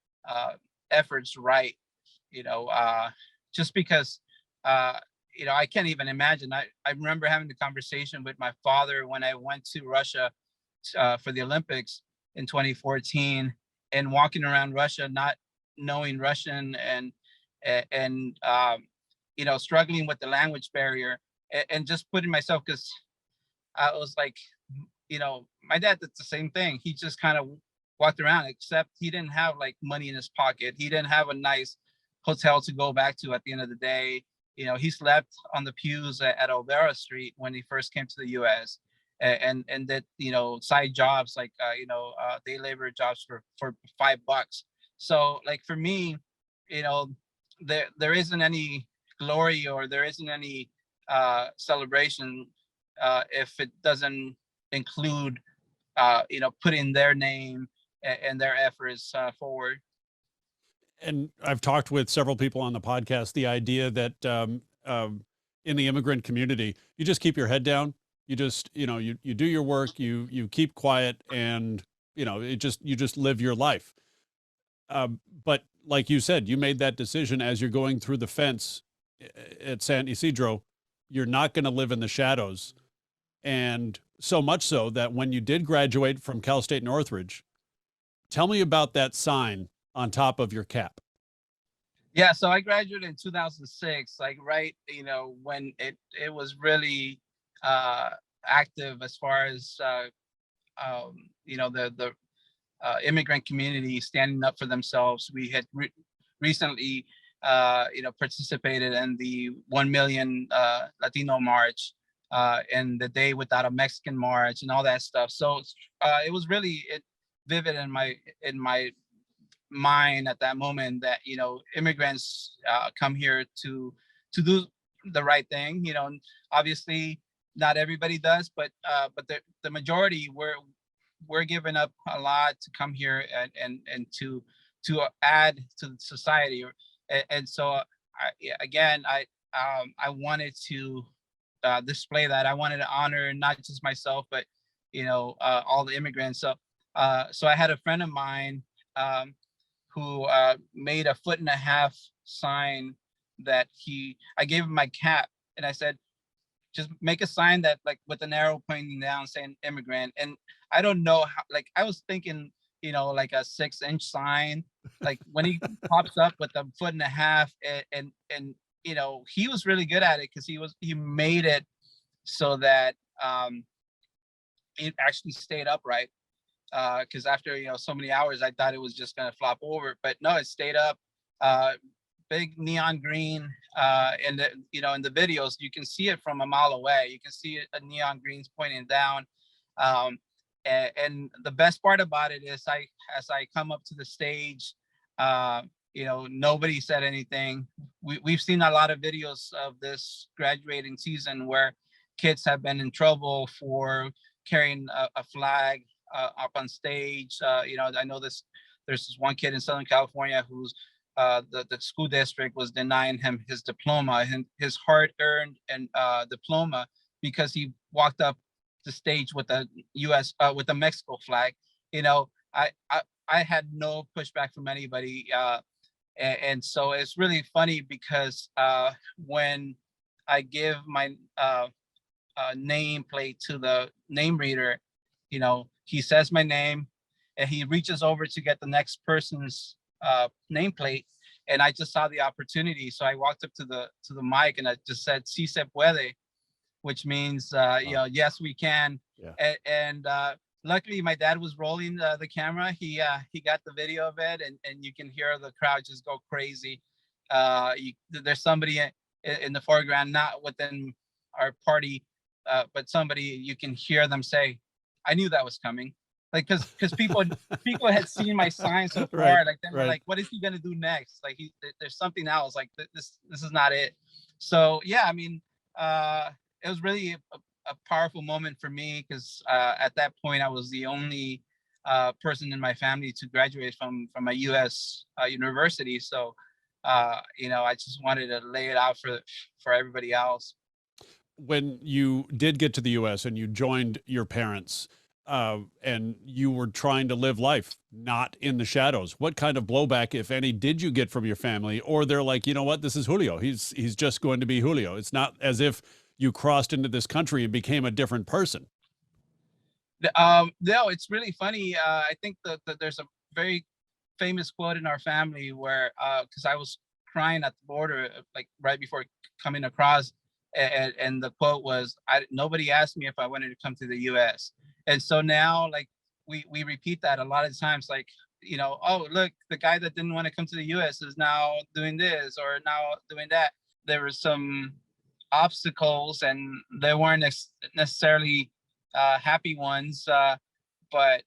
efforts right. You know, just because uh, I can't even imagine. I remember having the conversation with my father when I went to Russia for the Olympics in 2014, and walking around Russia, not knowing Russian, and struggling with the language barrier, and just putting myself, because I was like, my dad did the same thing. He just kind of walked around, except he didn't have like money in his pocket. He didn't have a nice hotel to go back to at the end of the day. He slept on the pews at Olvera Street when he first came to the U.S. and did side jobs like day labor jobs for $5. So like for me, there isn't any glory, or there isn't any celebration if it doesn't include putting their name and their efforts forward.
And I've talked with several people on the podcast, the idea that in the immigrant community, you just keep your head down. You just, you do your work, you keep quiet, and, you just live your life. But like you said, you made that decision as you're going through the fence at San Isidro. You're not going to live in the shadows. And so much so that when you did graduate from Cal State Northridge, tell me about that sign on top of your cap.
Yeah, so I graduated in 2006, like right, when it was really active as far as the immigrant community standing up for themselves. We had recently participated in the 1 million Latino march, and the Day Without a Mexican march, and all that stuff. So it was really vivid in my mind at that moment that immigrants come here to do the right thing. And obviously not everybody does, but the majority we're giving up a lot to come here and to add to the society. And so I wanted to display that. I wanted to honor not just myself, but all the immigrants. So I had a friend of mine who made a 1.5-foot sign that I gave him my cap, and I said, just make a sign that like with an arrow pointing down saying immigrant. And I don't know how, like I was thinking, like a 6-inch sign, like when he pops up with a 1.5 foot, and he was really good at it, because he made it so that it actually stayed upright. Because after so many hours, I thought it was just gonna flop over, but no, it stayed up. Big neon green, and in the videos you can see it from a mile away. You can see a neon greens pointing down. And the best part about it is, as I come up to the stage, nobody said anything. We've seen a lot of videos of this graduating season where kids have been in trouble for carrying a flag up on stage. I know there's this one kid in Southern California who's the school district was denying him his diploma, his hard-earned and diploma, because he walked up the stage with a with a Mexico flag. I had no pushback from anybody, and so it's really funny because when I give my nameplate to the name reader, he says my name, and he reaches over to get the next person's nameplate, and I just saw the opportunity, so I walked up to the mic and I just said "Si se puede," which means yes, we can.
Yeah.
And luckily my dad was rolling the camera. He got the video of it, and you can hear the crowd just go crazy. There's somebody in the foreground, not within our party, but somebody, you can hear them say, "I knew that was coming." Like, because people had seen my sign so far,
Right,
like they were like, "What is he gonna do next?" Like there's something else. Like this is not it. So yeah, I mean, it was really a powerful moment for me, because at that point I was the only person in my family to graduate from a U.S. University. So I just wanted to lay it out for everybody else.
When you did get to the U.S. and you joined your parents, and you were trying to live life not in the shadows. What kind of blowback, if any, did you get from your family? Or they're like, you know what, this is Julio. He's just going to be Julio. It's not as if you crossed into this country and became a different person.
No, it's really funny. I think that there's a very famous quote in our family where, because I was crying at the border, like right before coming across, and the quote was, "Nobody asked me if I wanted to come to the U.S." And so now, like we repeat that a lot of times, like, oh, look, the guy that didn't want to come to the U.S. is now doing this or now doing that. There were some obstacles, and they weren't necessarily happy ones, but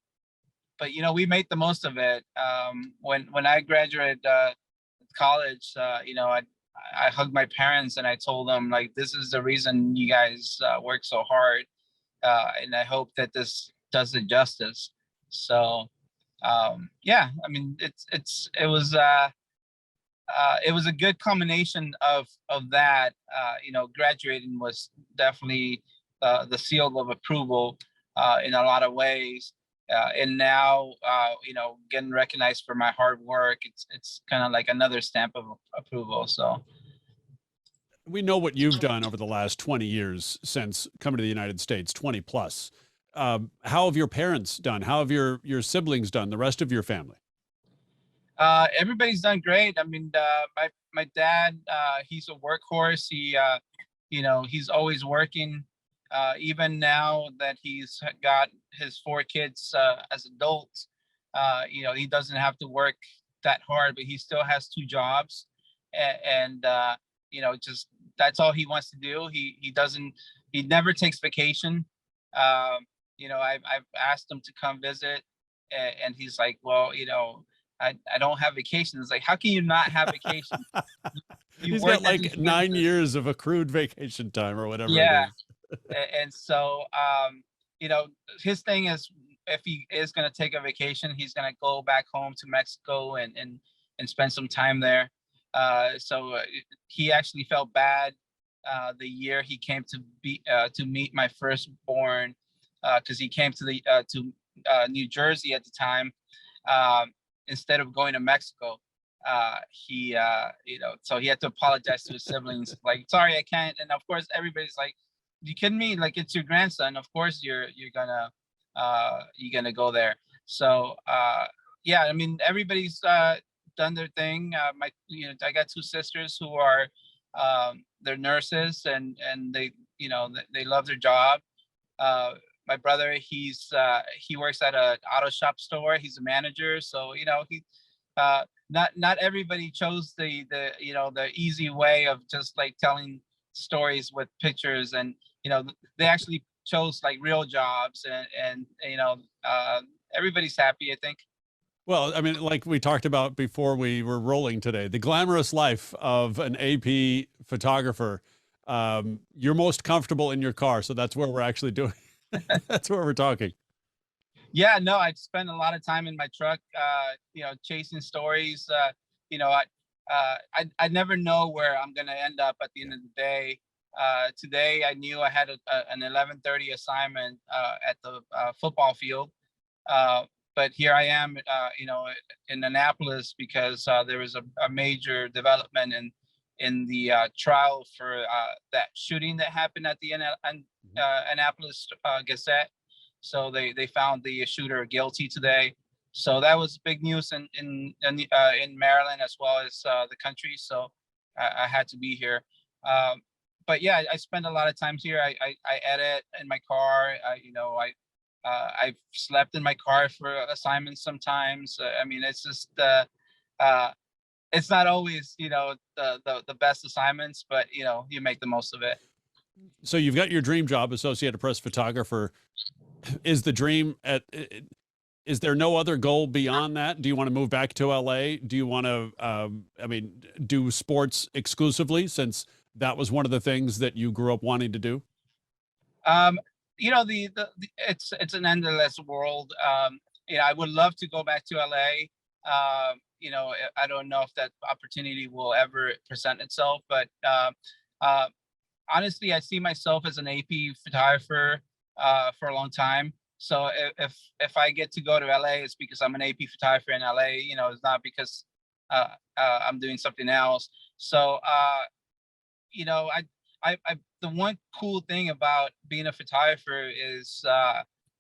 we made the most of it. When I graduated college, I hugged my parents and I told them, like, this is the reason you guys work so hard, and I hope that this does it justice. So yeah, I mean, it was a good combination of that. Graduating was definitely the seal of approval in a lot of ways. And now, getting recognized for my hard work, it's kind of like another stamp of approval. So
We know what you've done over the last 20 years since coming to the United States, 20 plus. How have your parents done? How have your siblings done? The rest of your family?
Everybody's done great. I mean, my dad, he's a workhorse. He's always working. Even now that he's got his 4 kids as adults, he doesn't have to work that hard, but he still has 2 jobs, and just that's all he wants to do. He never takes vacation. I've asked him to come visit, and he's like, well, I don't have vacation. It's like, how can you not have vacation?
He's got like 9 years of accrued vacation time or whatever.
Yeah.
It is.
And so, his thing is, if he is going to take a vacation, he's going to go back home to Mexico and spend some time there. So he actually felt bad the year he came to meet my firstborn, because he came to New Jersey at the time, instead of going to Mexico. So he had to apologize to his siblings, like, sorry, I can't. And of course, everybody's like, you kidding me? Like, it's your grandson. Of course you're gonna go there. So yeah, I mean, everybody's done their thing. I got 2 sisters who are they're nurses, and they love their job. My brother, he works at a auto shop store. He's a manager. So not everybody chose the easy way of just like telling stories with pictures, and they actually chose like real jobs, and everybody's happy, I think.
Well, I mean, like we talked about before we were rolling today, the glamorous life of an AP photographer. You're most comfortable in your car, so that's where we're actually doing. That's where we're talking.
Yeah, no, I spend a lot of time in my truck, chasing stories. I never know where I'm gonna end up at the end of the day. Today, I knew I had an 11:30 assignment at the football field, but here I am, in Annapolis, because there was a major development in the trial for that shooting that happened at the Annapolis Gazette. So they found the shooter guilty today. So that was big news in Maryland, as well as the country. So I had to be here. But yeah, I spend a lot of times here. I edit in my car. I've slept in my car for assignments sometimes. I mean, it's just it's not always the best assignments, but you make the most of it.
So you've got your dream job, Associated Press photographer. Is the dream is there no other goal beyond that? Do you want to move back to LA? Do you want to, do sports exclusively, since that was one of the things that you grew up wanting to do?
It's an endless world. I would love to go back to LA. I don't know if that opportunity will ever present itself, but honestly, I see myself as an AP photographer for a long time. So if I get to go to LA, it's because I'm an AP photographer in LA. You know, it's not because I'm doing something else. So you know, I the one cool thing about being a photographer is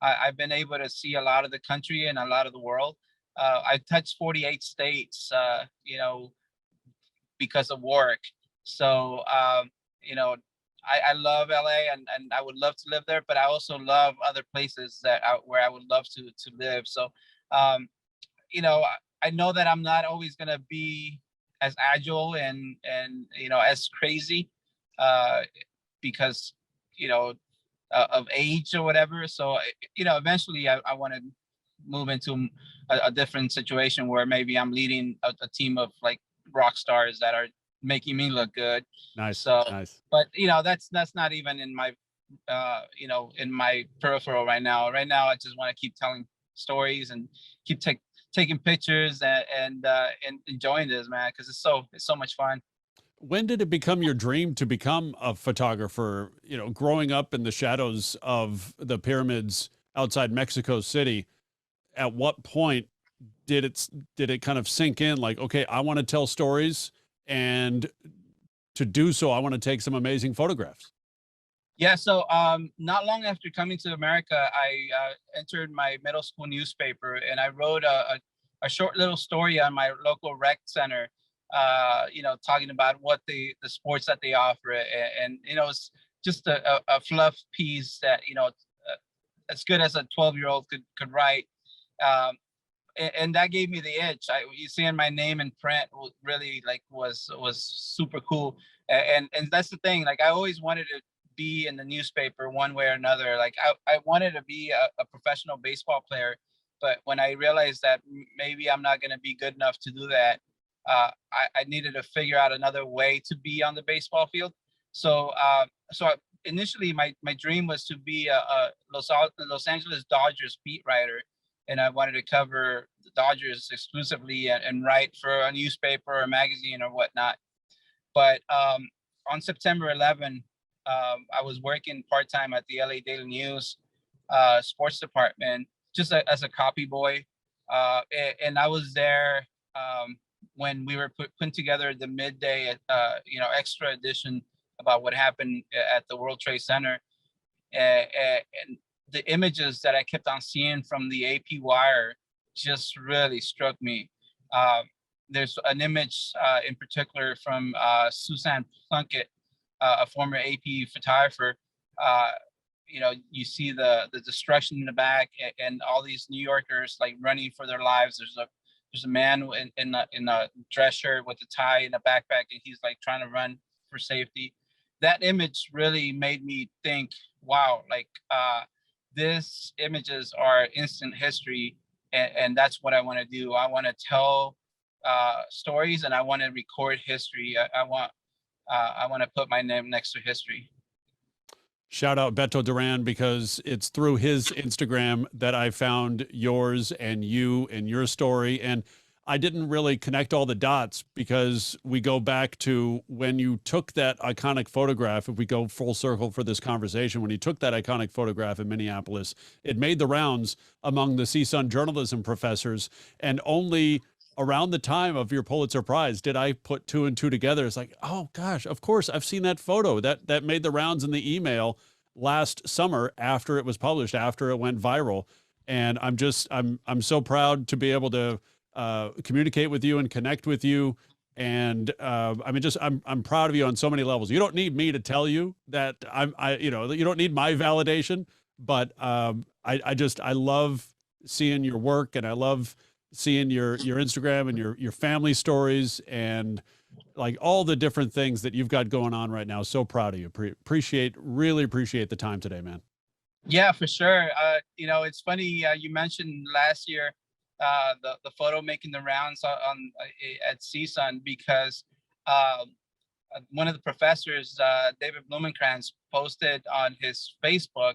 I've been able to see a lot of the country and a lot of the world. I touched 48 states, you know, because of work. So, you know, I love LA and I would love to live there, but I also love other places where I would love to live. So, you know, I know that I'm not always gonna be as agile and you know as crazy, uh, because you know of age or whatever. So you know, eventually I want to move into a different situation where maybe I'm leading a team of like rock stars that are making me look good.
Nice,
So,
nice.
but you know, that's not even in my you know, in my peripheral right now. Right now, I just want to keep telling stories and keep taking pictures and enjoying this, man, because it's so much fun.
When did it become your dream to become a photographer? You know, growing up in the shadows of the pyramids outside Mexico City, at what point did it kind of sink in like, okay, I want to tell stories, and to do so I want to take some amazing photographs?
Yeah, so not long after coming to America, I entered my middle school newspaper and I wrote a short little story on my local rec center, you know, talking about what the sports that they offer, and you know, it's just a fluff piece that you know, as good as a 12-year-old could write. Um, and that gave me the itch. You seeing my name in print really like was super cool. And that's the thing. Like I always wanted to be in the newspaper one way or another. Like I wanted to be a professional baseball player, but when I realized that maybe I'm not going to be good enough to do that, I needed to figure out another way to be on the baseball field. So initially my dream was to be a Los Angeles Dodgers beat writer, and I wanted to cover the Dodgers exclusively and write for a newspaper or a magazine or whatnot. But on September 11, I was working part time at the LA Daily News sports department, just as a copy boy, and I was there when we were putting together the midday, you know, extra edition about what happened at the World Trade Center, and the images that I kept on seeing from the AP wire just really struck me. There's an image in particular from Susan Plunkett, a former AP photographer. Uh, you know, you see the destruction in the back, and all these New Yorkers like running for their lives. There's a man in a dress shirt with a tie and a backpack, and he's like trying to run for safety. That image really made me think, wow, like these images are instant history, and that's what I want to do. I want to tell stories, and I want to record history. I want to put my name next to history.
Shout out Beto Duran, because it's through his Instagram that I found yours and you and your story. And I didn't really connect all the dots because we go back to when you took that iconic photograph. If we go full circle for this conversation, when you took that iconic photograph in Minneapolis, it made the rounds among the CSUN journalism professors. And only around the time of your Pulitzer Prize did I put two and two together. It's like, oh gosh, of course I've seen that photo. That made the rounds in the email last summer after it was published, after it went viral. And I'm so proud to be able to communicate with you and connect with you. And I mean, just I'm proud of you on so many levels. You don't need me to tell you that you know, you don't need my validation, but I love seeing your work, and I love seeing your Instagram and your family stories, and like all the different things that you've got going on right now. So proud of you. Really appreciate the time today, man.
Yeah, for sure. You know, it's funny. You mentioned last year the photo making the rounds at CSUN because one of the professors, David Blumenkrantz, posted on his Facebook.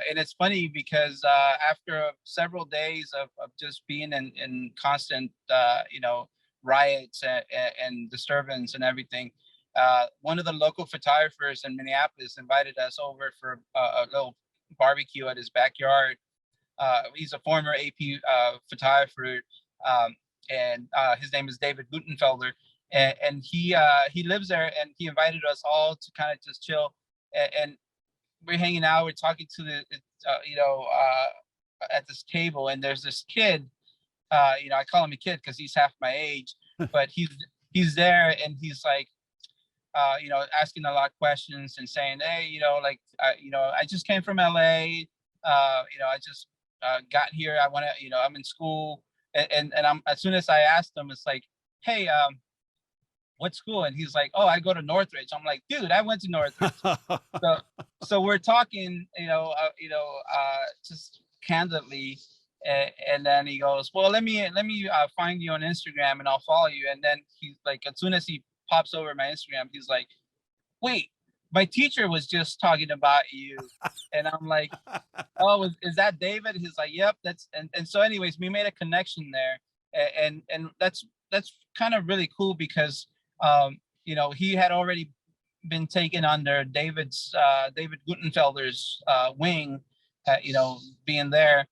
And it's funny because after several days of just being in constant, you know, riots and disturbance and everything, one of the local photographers in Minneapolis invited us over for a little barbecue at his backyard. He's a former AP photographer, and his name is David Gutenfelder, and he lives there, and he invited us all to kind of just chill, and we're hanging out, we're talking to the at this table, and there's this kid. I call him a kid because he's half my age, but he's there, and he's like, asking a lot of questions and saying, hey, I just came from LA. I just got here. I want to, I'm in school, and I'm, as soon as I asked him, it's like, hey, what school? And he's like, oh, I go to Northridge. I'm like, dude, I went to Northridge. so we're talking, just candidly. And then he goes, well, let me find you on Instagram and I'll follow you. And then he's like, as soon as he pops over my Instagram, he's like, wait, my teacher was just talking about you. And I'm like, oh, is that David? He's like, yep, that's, and so anyways, we made a connection there. And that's kind of really cool because, he had already been taken under David Gutenfelder's wing, being there.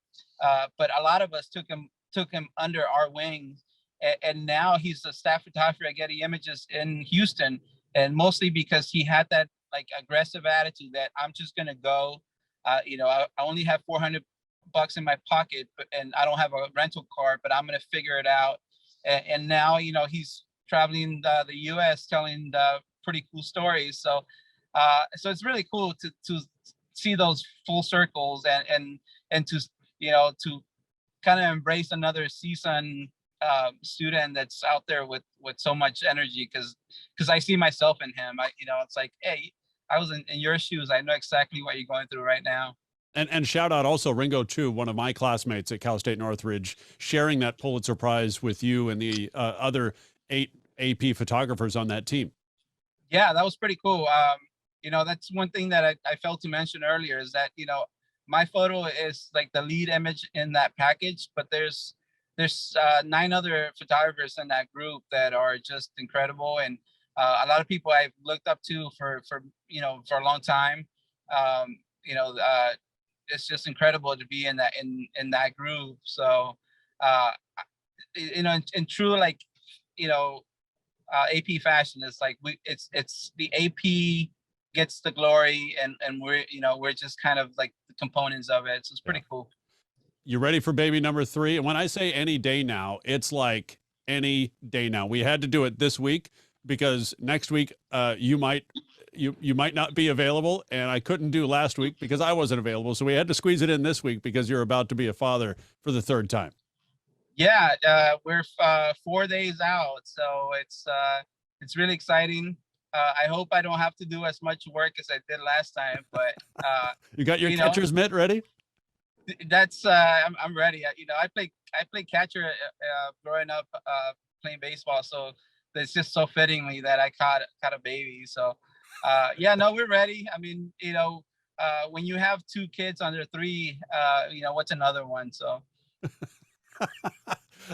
But a lot of us took him under our wing, and now he's a staff photographer at Getty Images in Houston, and mostly because he had that like aggressive attitude that I'm just gonna go. I only have $400 in my pocket, and I don't have a rental car, but I'm gonna figure it out. And now he's traveling the U.S. telling pretty cool stories. So it's really cool to see those full circles and to to kind of embrace another seasoned student that's out there with so much energy, because I see myself in him. It's like, hey, I was in your shoes. I know exactly what you're going through right now.
And shout out also Ringo too, one of my classmates at Cal State Northridge, sharing that Pulitzer Prize with you and the other 8 AP photographers on that team.
Yeah, that was pretty cool. That's one thing that I failed to mention earlier is that, my photo is like the lead image in that package, but there's 9 other photographers in that group that are just incredible, and a lot of people I've looked up to for a long time. It's just incredible to be in that group. So in true like AP fashion, it's like it's the AP gets the glory, and we're just kind of like the components of it. So it's pretty cool.
You ready for baby number 3? And when I say any day now, it's like any day now. We had to do it this week because next week you might not be available, and I couldn't do last week because I wasn't available. So we had to squeeze it in this week because you're about to be a father for the 3rd time.
Yeah, we're 4 days out, so it's really exciting. I hope I don't have to do as much work as I did last time, but
you got your catcher's mitt ready?
That's I'm ready. I played catcher growing up playing baseball, so it's just so fittingly that I caught a baby. So we're ready. I mean, when you have 2 kids under 3, what's another one? So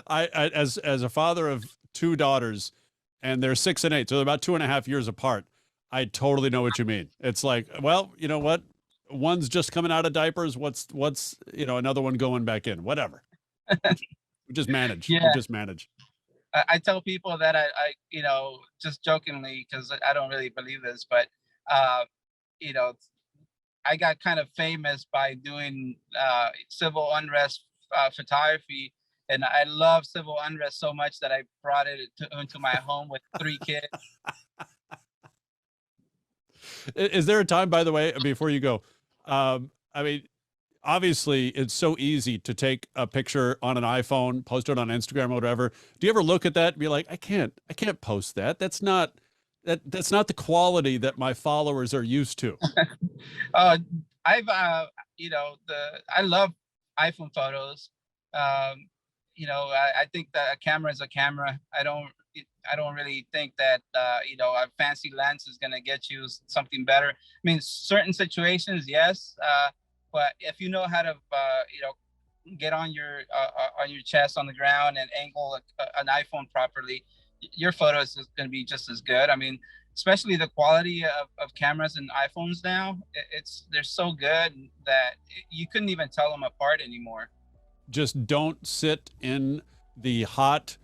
I as a father of 2 daughters, and they're 6 and 8, so they're about 2.5 years apart, I totally know what you mean. It's like, well, you know what? One's just coming out of diapers. What's another one going back in? Whatever. We just manage.
Yeah.
We just manage.
I tell people that I just jokingly, because I don't really believe this, but I got kind of famous by doing civil unrest photography. And I love civil unrest so much that I brought it into my home with 3 kids.
Is there a time, by the way, before you go? I mean, obviously, it's so easy to take a picture on an iPhone, post it on Instagram or whatever. Do you ever look at that and be like, I can't post that. That's not the quality that my followers are used to.
I love iPhone photos. I think that a camera is a camera. I don't really think that a fancy lens is gonna get you something better. I mean, certain situations, yes, but if you know how to get on your chest on the ground and angle an iPhone properly, your photos is going to be just as good. I mean, especially the quality of cameras and iPhones now, they're so good that you couldn't even tell them apart anymore.
Just don't sit in the hot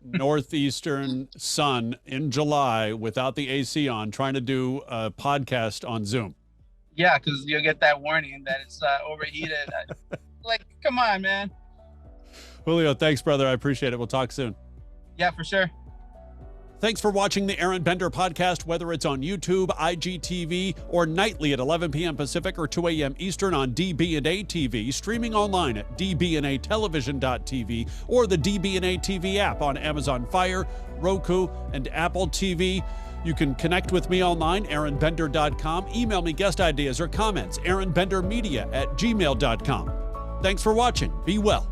northeastern sun in July without the AC on trying to do a podcast on Zoom.
Yeah, because you'll get that warning that it's overheated. Like, come on, man.
Julio, thanks, brother. I appreciate it. We'll talk soon.
Yeah, for sure.
Thanks for watching the Aron Bender podcast, whether it's on YouTube, IGTV, or nightly at 11 p.m. Pacific or 2 a.m. Eastern on DB&A TV, streaming online at dbnatelevision.tv or the DB&A TV app on Amazon Fire, Roku, and Apple TV. You can connect with me online, aronbender.com. Email me guest ideas or comments, aronbendermedia@gmail.com. Thanks for watching. Be well.